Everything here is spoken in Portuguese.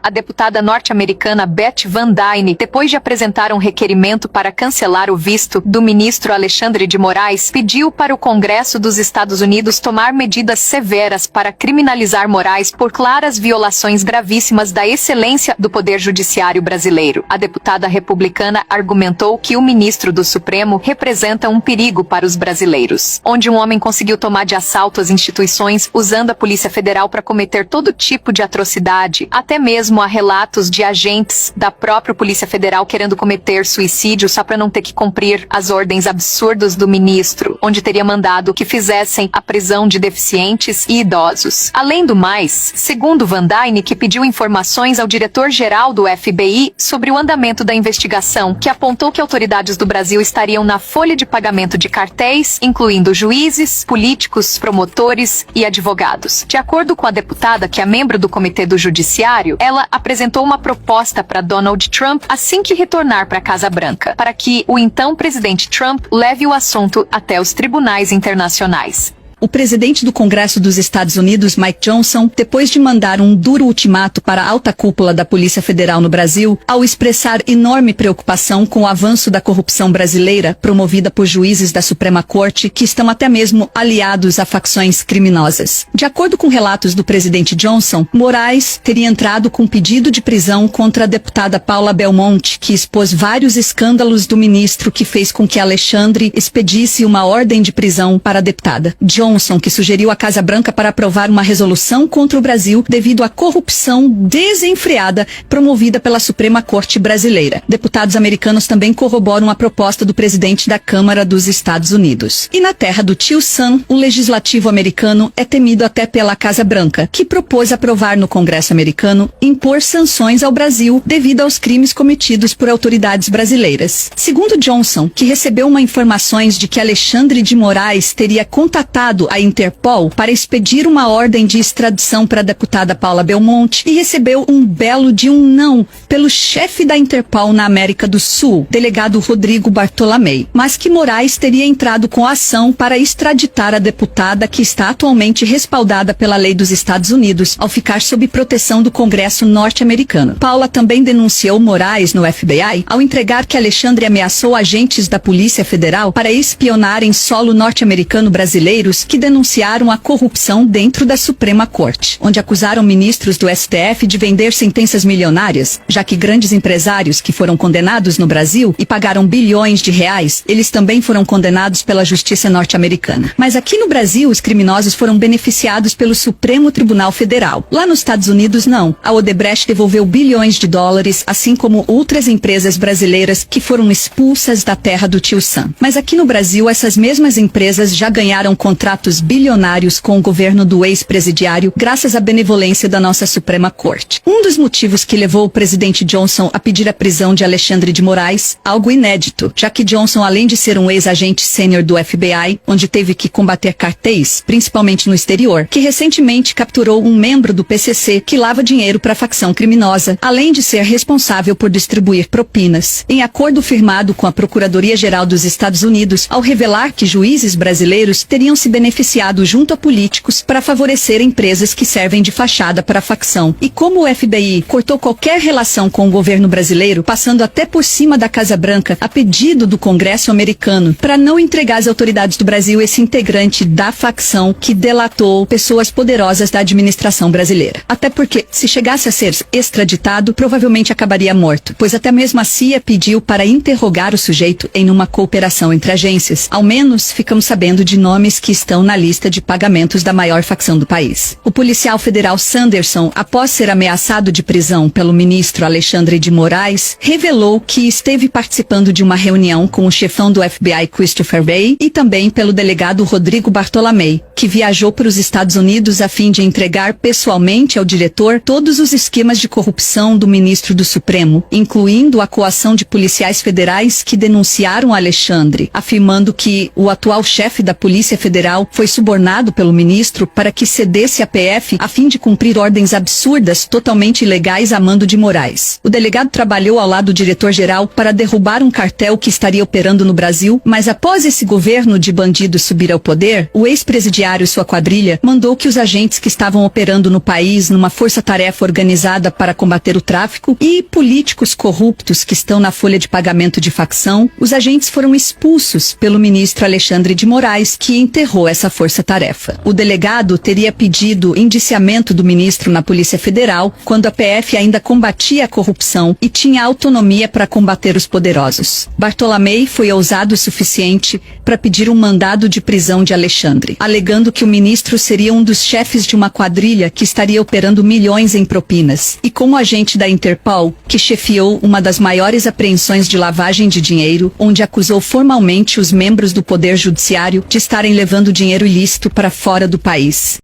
A deputada norte-americana Beth Van Duyne, depois de apresentar um requerimento para cancelar o visto do ministro Alexandre de Moraes, pediu para o Congresso dos Estados Unidos tomar medidas severas para criminalizar Moraes por claras violações gravíssimas da excelência do Poder Judiciário brasileiro. A deputada republicana argumentou que o ministro do Supremo representa um perigo para os brasileiros, onde um homem conseguiu tomar de assalto as instituições usando a Polícia Federal para cometer todo tipo de atrocidade, até mesmo há relatos de agentes da própria Polícia Federal querendo cometer suicídio só para não ter que cumprir as ordens absurdas do ministro, onde teria mandado que fizessem a prisão de deficientes e idosos. Além do mais, segundo Van Duyne, que pediu informações ao diretor-geral do FBI sobre o andamento da investigação, que apontou que autoridades do Brasil estariam na folha de pagamento de cartéis, incluindo juízes, políticos, promotores e advogados. De acordo com a deputada, que é membro do Comitê do Judiciário, ela apresentou uma proposta para Donald Trump assim que retornar para a Casa Branca, para que o então presidente Trump leve o assunto até os tribunais internacionais. O presidente do Congresso dos Estados Unidos, Mike Johnson, depois de mandar um duro ultimato para a alta cúpula da Polícia Federal no Brasil, ao expressar enorme preocupação com o avanço da corrupção brasileira promovida por juízes da Suprema Corte que estão até mesmo aliados a facções criminosas. De acordo com relatos do presidente Johnson, Moraes teria entrado com pedido de prisão contra a deputada Paula Belmonte, que expôs vários escândalos do ministro, que fez com que Alexandre expedisse uma ordem de prisão para a deputada. Johnson, que sugeriu à Casa Branca para aprovar uma resolução contra o Brasil devido à corrupção desenfreada promovida pela Suprema Corte brasileira. Deputados americanos também corroboram a proposta do presidente da Câmara dos Estados Unidos. E na terra do tio Sam, o legislativo americano é temido até pela Casa Branca, que propôs aprovar no Congresso americano impor sanções ao Brasil devido aos crimes cometidos por autoridades brasileiras. Segundo Johnson, que recebeu informações de que Alexandre de Moraes teria contatado a Interpol para expedir uma ordem de extradição para a deputada Paula Belmonte e recebeu um belo de um não pelo chefe da Interpol na América do Sul, delegado Rodrigo Bartolomei, mas que Moraes teria entrado com a ação para extraditar a deputada, que está atualmente respaldada pela lei dos Estados Unidos ao ficar sob proteção do Congresso norte-americano. Paula também denunciou Moraes no FBI ao entregar que Alexandre ameaçou agentes da Polícia Federal para espionar em solo norte-americano brasileiros que denunciaram a corrupção dentro da Suprema Corte, onde acusaram ministros do STF de vender sentenças milionárias, já que grandes empresários que foram condenados no Brasil e pagaram bilhões de reais, eles também foram condenados pela justiça norte-americana. Mas aqui no Brasil, os criminosos foram beneficiados pelo Supremo Tribunal Federal. Lá nos Estados Unidos, não. A Odebrecht devolveu bilhões de dólares, assim como outras empresas brasileiras que foram expulsas da terra do tio Sam. Mas aqui no Brasil, essas mesmas empresas já ganharam contratos bilionários com o governo do ex-presidiário, graças à benevolência da nossa Suprema Corte. Um dos motivos que levou o presidente Johnson a pedir a prisão de Alexandre de Moraes, algo inédito, já que Johnson, além de ser um ex-agente sênior do FBI, onde teve que combater cartéis, principalmente no exterior, que recentemente capturou um membro do PCC que lava dinheiro para a facção criminosa, além de ser responsável por distribuir propinas. Em acordo firmado com a Procuradoria-Geral dos Estados Unidos, ao revelar que juízes brasileiros teriam se beneficiado junto a políticos para favorecer empresas que servem de fachada para a facção. E como o FBI cortou qualquer relação com o governo brasileiro, passando até por cima da Casa Branca a pedido do Congresso americano para não entregar às autoridades do Brasil esse integrante da facção que delatou pessoas poderosas da administração brasileira. Até porque, se chegasse a ser extraditado, provavelmente acabaria morto, pois até mesmo a CIA pediu para interrogar o sujeito em uma cooperação entre agências. Ao menos, ficamos sabendo de nomes que estão na lista de pagamentos da maior facção do país. O policial federal Sanderson, após ser ameaçado de prisão pelo ministro Alexandre de Moraes, revelou que esteve participando de uma reunião com o chefão do FBI Christopher Wray e também pelo delegado Rodrigo Bartolomei, que viajou para os Estados Unidos a fim de entregar pessoalmente ao diretor todos os esquemas de corrupção do ministro do Supremo, incluindo a coação de policiais federais que denunciaram Alexandre, afirmando que o atual chefe da Polícia Federal Federal foi subornado pelo ministro para que cedesse a PF a fim de cumprir ordens absurdas totalmente ilegais a mando de Moraes. O delegado trabalhou ao lado do diretor-geral para derrubar um cartel que estaria operando no Brasil, mas após esse governo de bandidos subir ao poder, o ex-presidiário e sua quadrilha mandou que os agentes que estavam operando no país numa força-tarefa organizada para combater o tráfico e políticos corruptos que estão na folha de pagamento de facção, os agentes foram expulsos pelo ministro Alexandre de Moraes, que enterrou essa força-tarefa. O delegado teria pedido indiciamento do ministro na Polícia Federal quando a PF ainda combatia a corrupção e tinha autonomia para combater os poderosos. Bartolomei foi ousado o suficiente para pedir um mandado de prisão de Alexandre, alegando que o ministro seria um dos chefes de uma quadrilha que estaria operando milhões em propinas, e como agente da Interpol, que chefiou uma das maiores apreensões de lavagem de dinheiro, onde acusou formalmente os membros do Poder Judiciário de estarem levando dinheiro ilícito para fora do país.